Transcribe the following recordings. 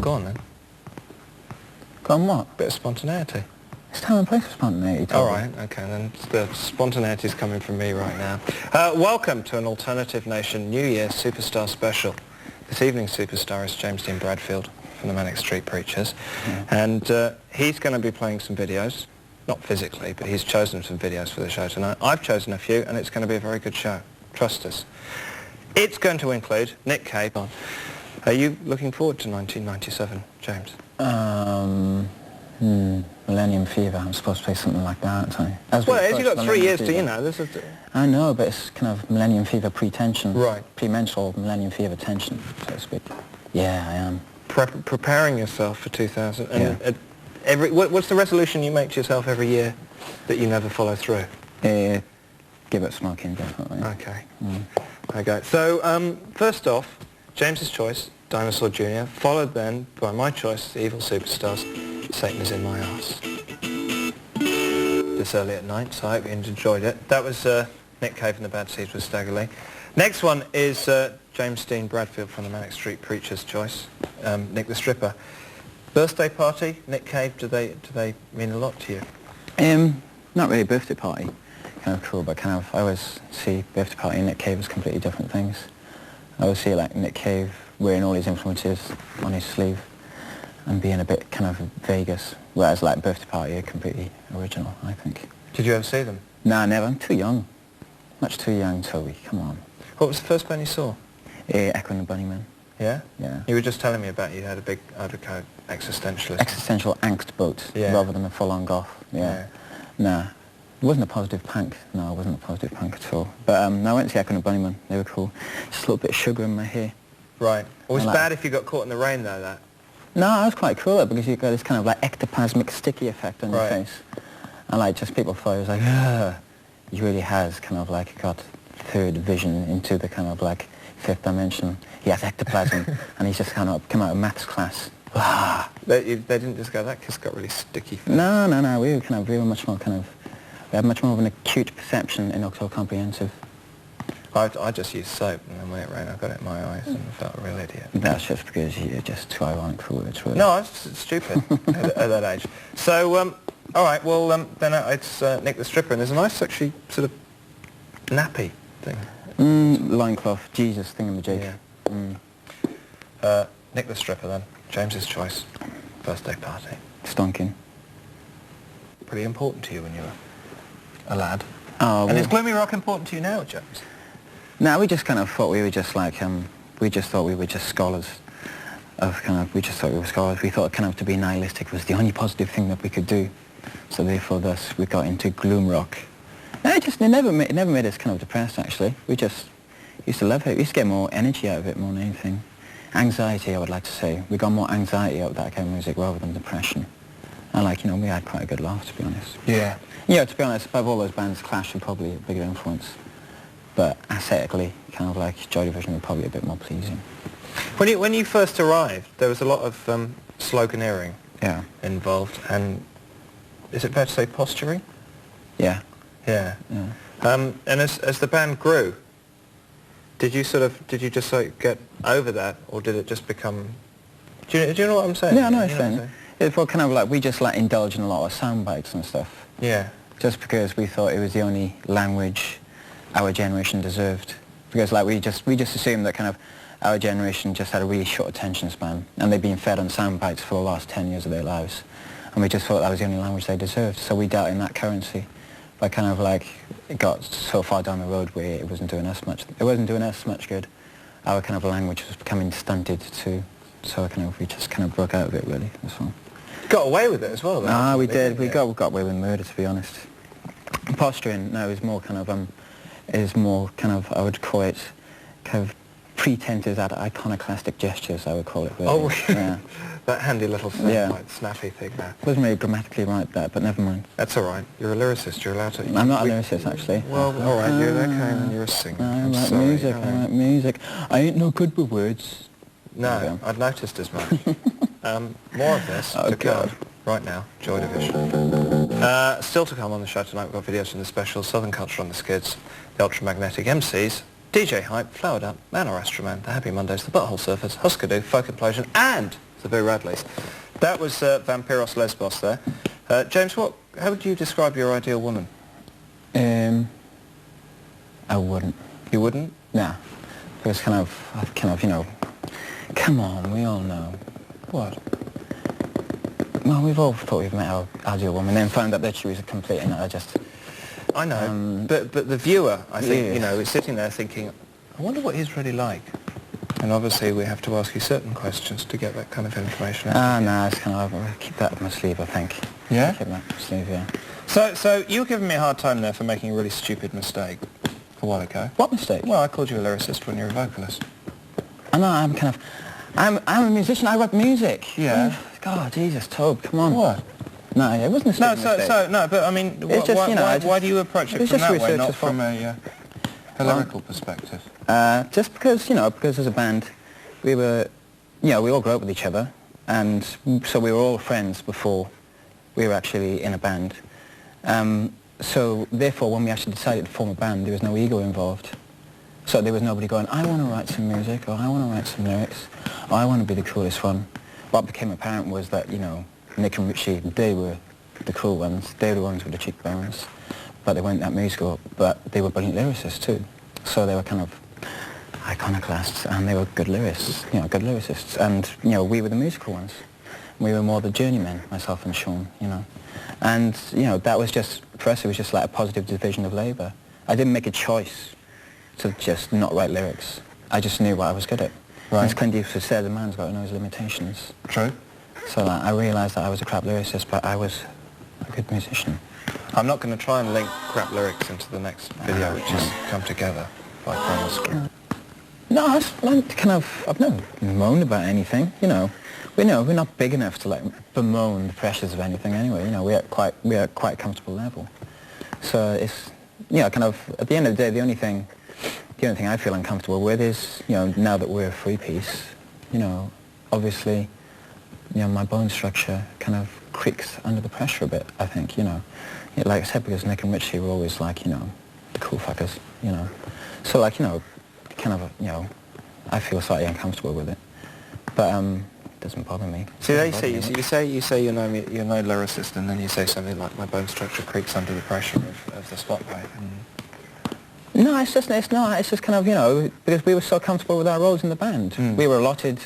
Go on then. Go on what? Bit of spontaneity. It's time and place for spontaneity. All right, okay, then the spontaneity's coming from me right now. Welcome to an Alternative Nation New Year Superstar Special. This evening's superstar is James Dean Bradfield from the Manic Street Preachers. Yeah. And he's going to be playing some videos. Not physically, but he's chosen some videos for the show tonight. I've chosen a few, and it's going to be a very good show. Trust us. It's going to include Nick Cave. Are you looking forward to 1997, James? Millennium Fever. I'm supposed to play something like that. Well, you've got 3 years to, you know. This is. I know, but it's kind of Millennium Fever pre-tension. Right. Pre-menstrual Millennium Fever tension, so to speak. Yeah, I am. Preparing yourself for 2000. And yeah. What's the resolution you make to yourself every year that you never follow through? Give up smoking, definitely. Okay. Okay. So, first off, James's choice, Dinosaur Jr., followed then by my choice, the Evil Superstars, Satan is in My Arse. This early at night, so I hope you enjoyed it. That was Nick Cave and the Bad Seeds with Stagger Lee. Next one is James Dean Bradfield from the Manic Street Preachers' choice, Nick the Stripper. Birthday party, Nick Cave, do they mean a lot to you? Not really birthday party, kind of cool, but kind of I always see birthday party and Nick Cave as completely different things. I always see like Nick Cave wearing all his influences on his sleeve and being a bit kind of Vegas, whereas like birthday party are completely original, I think. Did you ever see them? Nah, never. I'm too young. Much too young, Toby. Come on. What was the first band you saw? Echo and the Bunnymen. Yeah? Yeah. You were just telling me about you had a big existentialist. Existential angst boat, rather than a full-on goth. Yeah. Nah. It wasn't a positive punk. No, it wasn't a positive punk at all. But no, I went to see Echo and the Bunnymen. They were cool. Just a little bit of sugar in my hair. Right. Well, it's bad if you got caught in the rain, though, that. No, I was quite cool because you got this kind of like ectoplasmic sticky effect on your face. And like just people thought it was like, he really has kind of like got third vision into the kind of like fifth dimension. He has ectoplasm and he's just kind of come out of maths class. They didn't just go, that kid's got really sticky face. No, we were much more kind of, we had much more of an acute perception in Octo Comprehensive. I just used soap, and then when it rained, I got it in my eyes and felt a real idiot. That's just because you're just too ironic for words, really. No, I was stupid at that age. So, all right, well, then it's Nick the Stripper, and there's a nice, actually, sort of nappy thing. Loincloth, Jesus, thingamajig. Yeah. Nick the Stripper, then. James's choice. Birthday party. Stonking. Pretty important to you when you were a lad. Oh, and is gloomy rock important to you now, James? No, we just kind of thought we were just like, we just thought we were just scholars. We just thought we were scholars. We thought kind of to be nihilistic was the only positive thing that we could do. So therefore thus we got into gloom rock. No, it never made us kind of depressed, actually. We just used to love it. We used to get more energy out of it more than anything. Anxiety, I would like to say. We got more anxiety out of that kind of music rather than depression. And like, we had quite a good laugh, to be honest. Yeah. Yeah, to be honest, above all those bands, Clash would probably be a bigger influence. But aesthetically, kind of like Joy Division were probably a bit more pleasing. When you first arrived, there was a lot of sloganeering involved, and is it fair to say posturing? Yeah. Yeah. And as the band grew, did you just like get over that, or did it just become? Do you know what I'm saying? Yeah, I know what you're saying. It's kind of like we just like indulge in a lot of sound bites and stuff. Yeah. Just because we thought it was the only language our generation deserved. Because like we just assumed that kind of our generation just had a really short attention span and they'd been fed on sound bites for the last 10 years of their lives. And we just thought that was the only language they deserved. So we dealt in that currency. But kind of like it got so far down the road where it wasn't doing us much. It wasn't doing us much good. Our kind of language was becoming stunted too. So we just kind of broke out of it really. That's all. Got away with it as well, though. Ah, we did. We got away with murder, to be honest. Posturing, no, is more kind of I would call it kind of pretenses at iconoclastic gestures, I would call it. Really. Oh, yeah. That handy little thing, like snappy thing there. Wasn't really grammatically right there, but never mind. That's all right. You're a lyricist. You're allowed to. I'm not a lyricist, actually. Well, all right. You're okay, and you're a singer. I like music. I like music. I ain't no good with words. No, I'd noticed as much. More of this to come right now. Joy Division. Still to come on the show tonight, we've got videos from the special, Southern Culture on the Skids, the Ultramagnetic MCs, DJ Hype, Flowered Up, Man or Astroman, the Happy Mondays, the Butthole Surfers, Husker Du, Folk Implosion, and the Boo Radleys. That was Vampiros Lesbos there. James, how would you describe your ideal woman? I wouldn't. You wouldn't? Nah. Because kind of, you know, come on, we all know. What? Well, we've all thought we've met our ideal woman, then found out that she was a complete and utter just... I know, but the viewer, I think, you know, is sitting there thinking, I wonder what he's really like. And obviously we have to ask you certain questions to get that kind of information out. No, it's kind of, I'll keep that up my sleeve, I think. Yeah? Keep that up my sleeve, yeah. So you were giving me a hard time there for making a really stupid mistake a while ago. What mistake? Well, I called you a lyricist when you're a vocalist. I know, I'm a musician, I write music. Yeah. God, Jesus, Tobe, come on. What? No, it wasn't a stupid mistake. No, but I mean, It's just, you know, why do you approach it from that way, not from a lyrical perspective? Just because, you know, because as a band, we were, you know, we all grew up with each other, and so we were all friends before we were actually in a band. So therefore, when we actually decided to form a band, there was no ego involved. So there was nobody going, I want to write some music, or I want to write some lyrics, or I want to be the coolest one. What became apparent was that, you know, Nick and Richey, they were the cool ones. They were the ones with the cheekbones, but they weren't that musical. But they were brilliant lyricists too. So they were kind of iconoclasts, and they were good lyricists, you know, good lyricists. And, you know, we were the musical ones. We were more the journeymen, myself and Sean, you know. And, you know, that was just, for us, it was just like a positive division of labour. I didn't make a choice to just not write lyrics. I just knew what I was good at. Right. As Clint Eastwood said, a man's got to know his limitations. True. So like, I realised that I was a crap lyricist, but I was a good musician. I'm not going to try and link crap lyrics into the next video, which is Come Together by Primal Scream. No, I've never moaned about anything, you know. We're not big enough to like bemoan the pressures of anything anyway, you know, we're at quite a comfortable level. So it's, you know, kind of, at the end of the day, the only thing I feel uncomfortable with is, you know, now that we're a three-piece, you know, obviously, you know, my bone structure kind of creaks under the pressure a bit, I think, you know. Like I said, because Nick and Richey were always like, you know, the cool fuckers, you know. So like, you know, kind of, you know, I feel slightly uncomfortable with it. But it doesn't bother me. See, you say you're no lyricist, and then you say something like my bone structure creaks under the pressure of the spotlight. No, it's just kind of, you know, because we were so comfortable with our roles in the band. We were allotted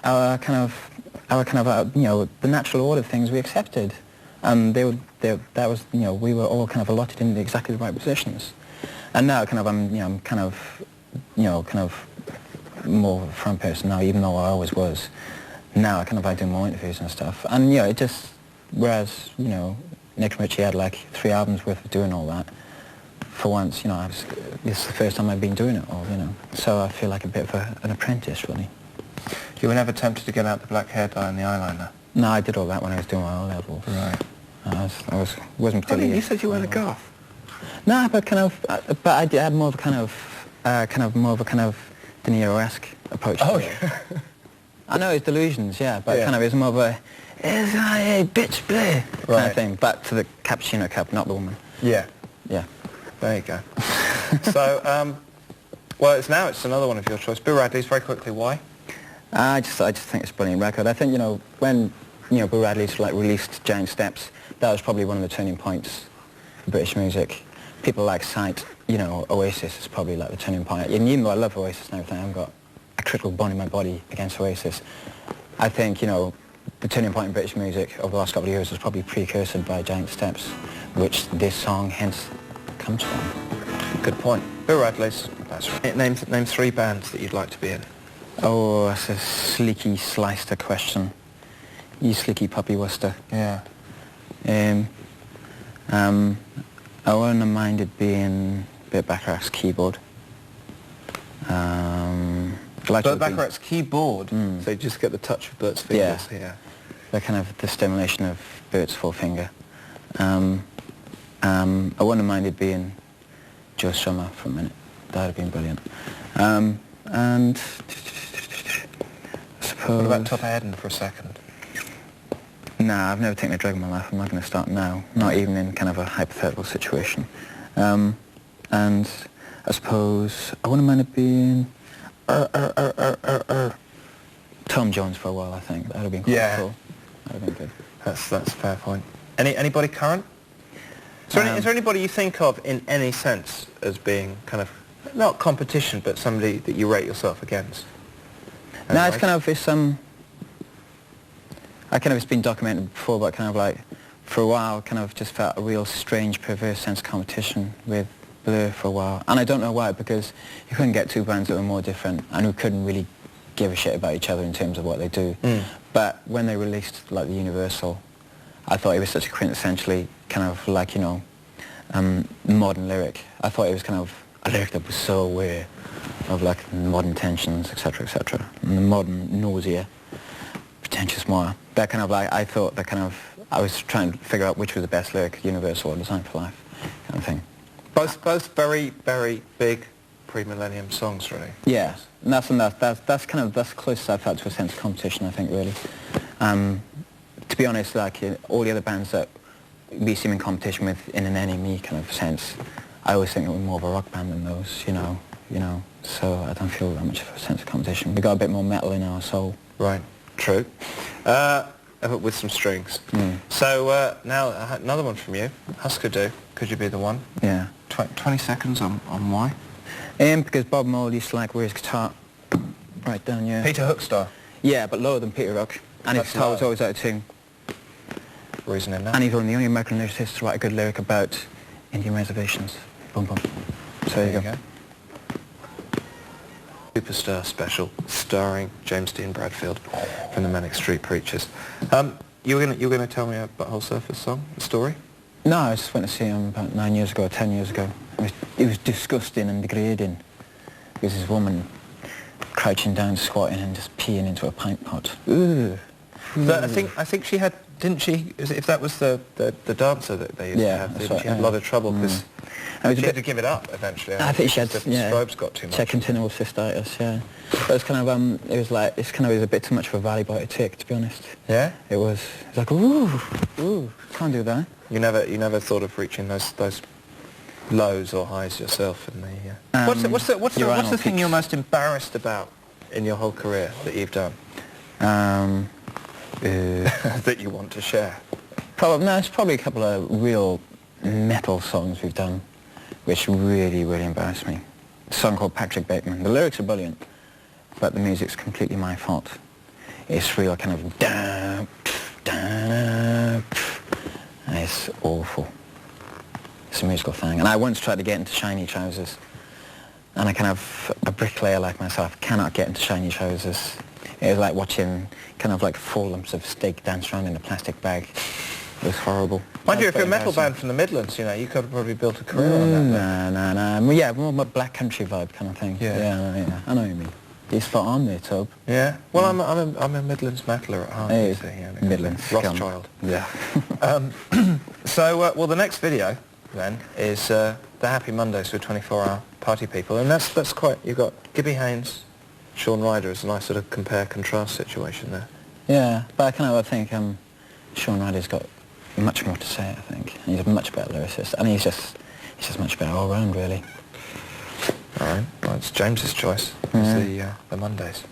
our you know, the natural order of things we accepted. And that was, you know, we were all kind of allotted in exactly the right positions. And now kind of I'm kind of more of a front person now, even though I always was. Now I do more interviews and stuff. And, you know, it just, whereas, you know, Nick and Richey had like 3 albums worth of doing all that. For once, you know, this is the first time I've been doing it all, you know. So I feel like a bit of an apprentice, really. You were never tempted to get out the black hair dye and the eyeliner? No, I did all that when I was doing my O-levels. Right. Wasn't particularly... You said you weren't a goth. No, but I had more of a kind of De Niro-esque approach to it. Yeah. I know it's delusions, yeah, but kind of it's more of a, it's a bitch play kind of thing, but to the cappuccino cup, not the woman. Yeah. Yeah. There you go. So, well, it's another one of your choice. Boo Radleys, very quickly, why? I just think it's a brilliant record. I think, you know, when, you know, Boo Radleys like released Giant Steps, that was probably one of the turning points for British music. People like Sight, you know, Oasis is probably like the turning point. And even though I love Oasis and everything, I've got a critical bone in my body against Oasis. I think, you know, the turning point in British music over the last couple of years was probably precursored by Giant Steps, which this song hence comes from. Good point. Boo Radleys, that's right. Name 3 bands that you'd like to be in. Oh, that's a sleeky slicer question. You sleeky puppy Worcester. Yeah. I wouldn't have minded being Burt Bacharach's keyboard. Burt Bacharach's keyboard? So you just get the touch of Burt's fingers here. The kind of the stimulation of Burt's forefinger. I wouldn't have minded being Joe Strummer for a minute. That would have been brilliant. And I suppose... What about Top Eden for a second? Nah, I've never taken a drug in my life. I'm not going to start now. Not even in kind of a hypothetical situation. And I suppose I wouldn't mind it being Tom Jones for a while, I think. That would have been quite cool. That would have been good. That's a fair point. Anybody current? Is there anybody you think of in any sense as being kind of, not competition, but somebody that you rate yourself against? No, it's kind of, it's been documented before, but kind of like, for a while, kind of just felt a real strange, perverse sense of competition with Blur for a while. And I don't know why, because you couldn't get two bands that were more different and who couldn't really give a shit about each other in terms of what they do. But when they released, like, the Universal, I thought it was such a quintessentially kind of like, modern lyric. I thought it was kind of a lyric that was so aware of, like, modern tensions, etc., etc., and the modern nausea, pretentious moi. That kind of like, I thought that kind of, I was trying to figure out which was the best lyric, Universal or Design for Life, kind of thing. Both very, very big pre-millennium songs, really. Yeah, and that's closest I've felt to a sense of competition, I think, really. To be honest, like all the other bands that we seem in competition with in an enemy kind of sense, I always think that we're more of a rock band than those, you know. So I don't feel that much of a sense of competition. We got a bit more metal in our soul. Right, true. With some strings. So now another one from you, Husker Du. Could you be the one? Yeah. 20 seconds on why? Because Bob Mould used to like wear his guitar right down here. Peter Hook style. Yeah, but lower than Peter Hook. And his guitar was always out of tune. Reason in that? And he's one of the only American lyricists to write a good lyric about Indian reservations. Boom, boom. So there you go. Superstar special starring James Dean Bradfield from the Manic Street Preachers. You were gonna tell me a Butthole Surfers song, a story? No, I just went to see him about 9 years ago, 10 years ago. It was disgusting and degrading. There was this woman crouching down, squatting and just peeing into a pint pot. Ooh. But I think she had, didn't she? If that was the dancer that they used to have, didn't she had a lot of trouble because she had to give it up eventually. I think she had. The strobes got too much. She had continual cystitis. Yeah, but it's kind of it was a bit too much of a Valley Boy to take, to be honest. Yeah. It was like ooh, can't do that. You never thought of reaching those lows or highs yourself in the. What's the thing you're most embarrassed about in your whole career that you've done? That you want to share? It's probably a couple of real metal songs we've done, which really, really embarrass me. A song called Patrick Bateman. The lyrics are brilliant, but the music's completely my fault. It's real kind of da, da, and it's awful. It's a musical thing. And I once tried to get into shiny trousers, and a bricklayer like myself cannot get into shiny trousers. It was like watching kind of like 4 lumps of steak dance around in a plastic bag. It was horrible. Mind you, if you're a metal band from the Midlands, you could have probably built a career on that. No. Yeah, more a black country vibe kind of thing. Yeah. I know what you mean. You're spot on there, Tobe. Yeah. Well, I'm a Midlands metaler at heart. Hey, Midlands. Rothschild. Yeah. So, the next video then is the Happy Mondays for 24-hour party people, and that's quite. You've got Gibby Haynes, Sean Ryder is a nice sort of compare-contrast situation there. Yeah, but I think Sean Ryder's got much more to say, I think. He's a much better lyricist, and he's just much better all round, really. All right, well, it's James's choice. It's the Mondays.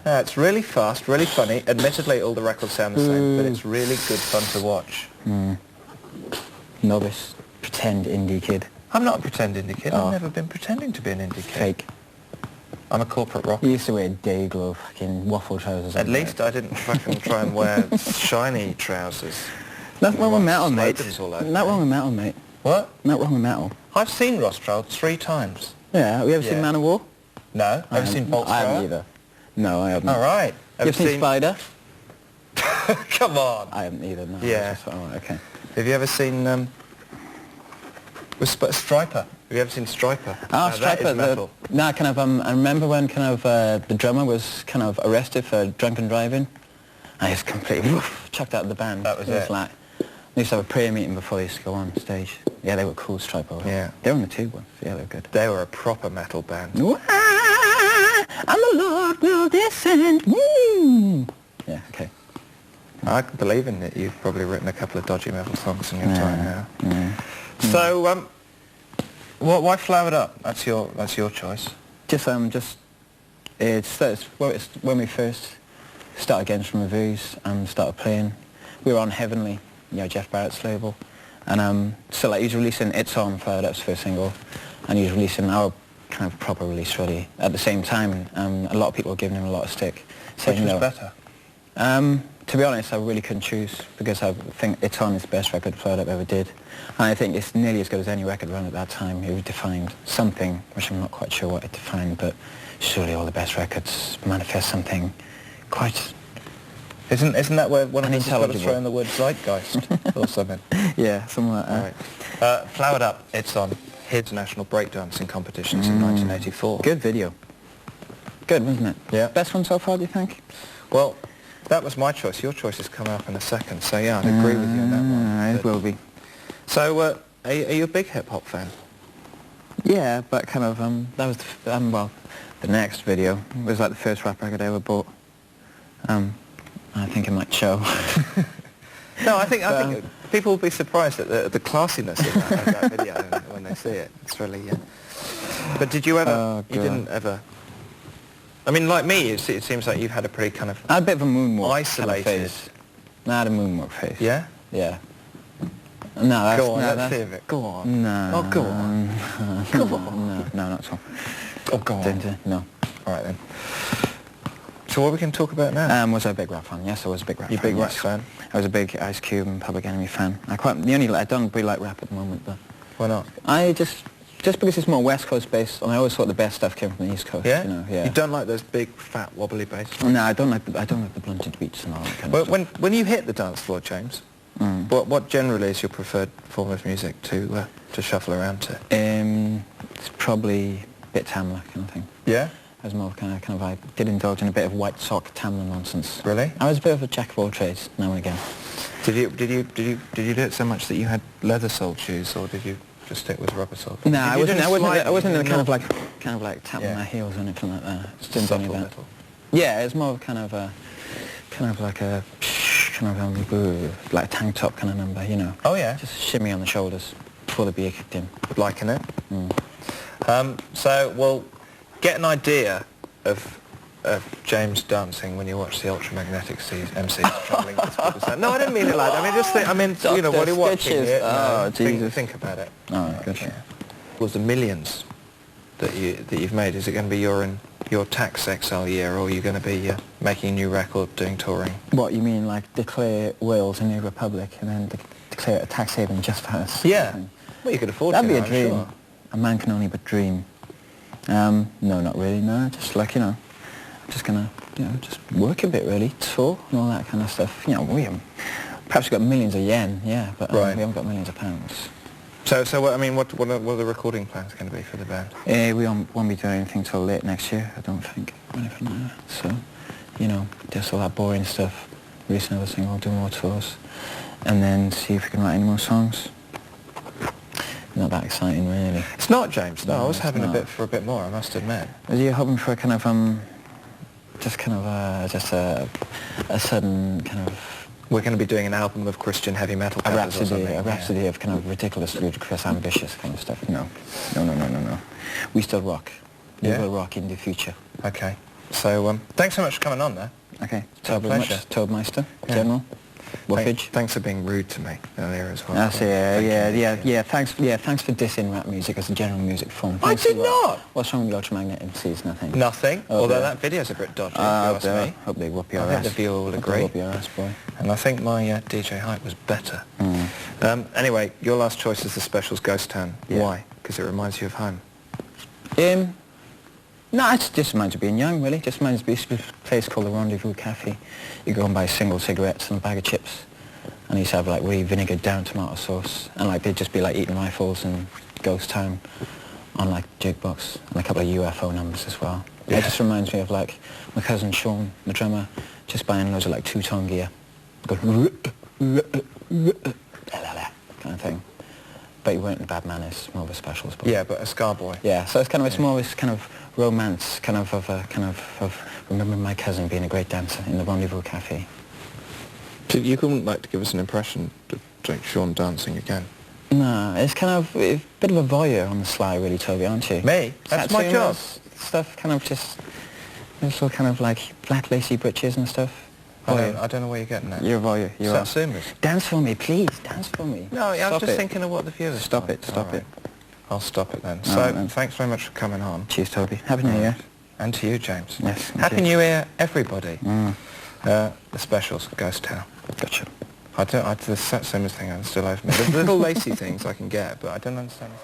It's really fast, really funny. Admittedly, all the records sound the same, but it's really good fun to watch. Novice, pretend indie kid. I'm not a pretend indie kid. I've never been pretending to be an indie kid. Fake. I'm a corporate rock. You used to wear day glow fucking waffle trousers. At least I didn't fucking try and wear shiny trousers. Nothing wrong with metal, mate. Not wrong with metal, mate. What? Not wrong with metal. I've seen Rothschild 3 times. Yeah, have you ever seen Man of War? No. Have you seen Bolt I haven't either. No, I haven't. All right. Have you seen Spider? Come on. I haven't either, no. Yeah. Okay. Have you ever seen Striper? Have you ever seen Striper? Oh, Striper. That is metal. I remember when the drummer was kind of arrested for drunken driving. I just completely chucked out of the band. That was it. Like, they used to have a prayer meeting before they used to go on stage. Yeah, they were cool, Striper. Yeah. They were on the tube once. Yeah, they were good. They were a proper metal band. And the Lord will descend. Yeah, okay. I believe in it. You've probably written a couple of dodgy metal songs in your time now. Yeah. So, why Flowered Up? That's your choice. Just It's when we first started getting some reviews and started playing. We were on Heavenly, Jeff Barrett's label, and so like he was releasing It's On, Fired Up's first single, and he was releasing our kind of proper release really at the same time. A lot of people were giving him a lot of stick. Saying, which was better? To be honest, I really couldn't choose because I think It's On is the best record Fired Up ever did. And I think it's nearly as good as any record run at that time. It defined something, which I'm not quite sure what it defined, but surely all the best records manifest something quite... Isn't that where one of us has got to throw in the word zeitgeist or something? Yeah, something like that. Right. Flowered Up, It's On, hid national breakdancing competitions in 1984. Good video. Good, wasn't it? Yeah. Best one so far, do you think? Well, that was my choice. Your choice is coming up in a second, so yeah, I'd agree with you on that one. It will be. So, are you a big hip-hop fan? Yeah, but kind of, that was, well, the next video was like the first rap record I ever bought. I think it might show. No, I think people will be surprised at the classiness of that video when they see it. It's really, yeah. But did you ever, you didn't ever... I mean, like me, it seems like you've had a pretty kind of... I had a bit of a moonwalk isolated kind of phase. No, I had a moonwalk phase. Yeah? Yeah. No, that's... Go on, no, let's hear of it. Go on. No. Oh, go on. Go on. No, not at all. Oh, go on. No. All right, then. So what we can talk about now? Was I a big rap fan? Yes, I was a big rap fan. You a big rap fan? I was a big Ice Cube and Public Enemy fan. I don't really like rap at the moment, but... Why not? I just because it's more West Coast based, and I always thought the best stuff came from the East Coast. Yeah? You know, yeah. You don't like those big, fat, wobbly bass? No, I don't like the blunted beats and all that kind of stuff. When you hit the dance floor, James, what generally is your preferred form of music to shuffle around to? It's probably a bit Tamla kind of thing. Yeah? I was more kind of I did indulge in a bit of white sock Tamla nonsense. Really? I was a bit of a jack of all trades now and again. Did you do it so much that you had leather soled shoes, or did you just stick with rubber soled? No, I wasn't in the kind of like tapping Yeah. my heels or anything like that. Just Just didn't do any of subtle that. little. Yeah, it's more of like a tank top kind of number, you know. Oh yeah. Just shimmy on the shoulders before the beer kicked in. Liking it. So we'll get an idea of James dancing when you watch the Ultramagnetic MCs travelling with people saying, no, I didn't mean it like that. I mean, you know, what are you watching it? Oh, Jesus. Think about it. Oh, good. Yeah. Was the millions that you've made, is it going to be your tax XL year, or are you going to be making a new record, doing touring? What, you mean like declare Wales a new republic and then declare it a tax haven just for us? Yeah. Well, you could afford That'd to, be a I'm dream. sure. A man can only but dream. No, not really, no. Just like, you know, just gonna, you know, just work a bit really, tour and all that kind of stuff. You know, perhaps we've got millions of yen, yeah, but Right. we haven't got millions of pounds. So what are the recording plans going to be for the band? We won't be doing anything till late next year, I don't think, or anything like that. So, you know, just all that boring stuff, release another single, do more tours, and then see if we can write any more songs. Not that exciting, really. It's not, James. No, I was having not. a bit more, I must admit. Was you hoping for a kind of a sudden kind of We're going to be doing an album of Christian heavy metal covers or something. a rhapsody of kind of ridiculous, ludicrous, ambitious kind of stuff? No. We still rock. We Yeah? will rock in the future. Okay. So thanks so much for coming on there. Okay. It's a pleasure. Toadmeister, Yeah. General, Woofage. Thanks for being rude to me earlier as well. That's Thank you. yeah. Thanks for dissing rap music as a general music form. I Thanks did a lot. not. What's wrong with the Ultramagnet MCs? Nothing. Nothing. Oh, although yeah. that video's a bit dodgy, if you ask me. Hope they whoop your I ass. think the viewer will Hope they agree. whoop your ass, boy. And I think my DJ hype was better. Anyway, your last choice is the Specials Ghost Town. Yeah. Why? Because it reminds you of home. No, it just reminds me of being young, really. Just reminds me of a place called the Rendezvous Cafe. You go and buy single cigarettes and a bag of chips. And you used to have like really vinegared down tomato sauce. And like they'd just be like eating rifles and Ghost Town on like jukebox. And a couple of UFO numbers as well. Yeah. It just reminds me of like my cousin Sean, the drummer, just buying loads of like two-tone gear. Going kind of thing. But you weren't in bad manners, more of a Specials boy. Yeah, but a scar boy. Yeah, so it's more this kind of romance, of remembering my cousin being a great dancer in the Rendezvous Cafe. So you couldn't like to give us an impression of like, Sean dancing again? No, it's kind of a bit of a voyeur on the sly, really, Toby, aren't you? Me? That's my Tattooing job. Stuff kind of just, It's all kind of like black lacy breeches and stuff. I don't know where you're getting at. You're a voyeur. You are. Satsumas. Dance for me, please. Dance for me. No, I was Stop just it. thinking of what the viewers Stop want. it. Stop it. I'll stop it then. All So, right, then. thanks very much for coming on. Cheers, Toby. Happy New Year. And to you, James. Yes. Happy New Year, everybody. Mm. The specials, Ghost Town. Gotcha. The Satsumas thing, I'm still over me. The little lacy things I can get, but I don't understand.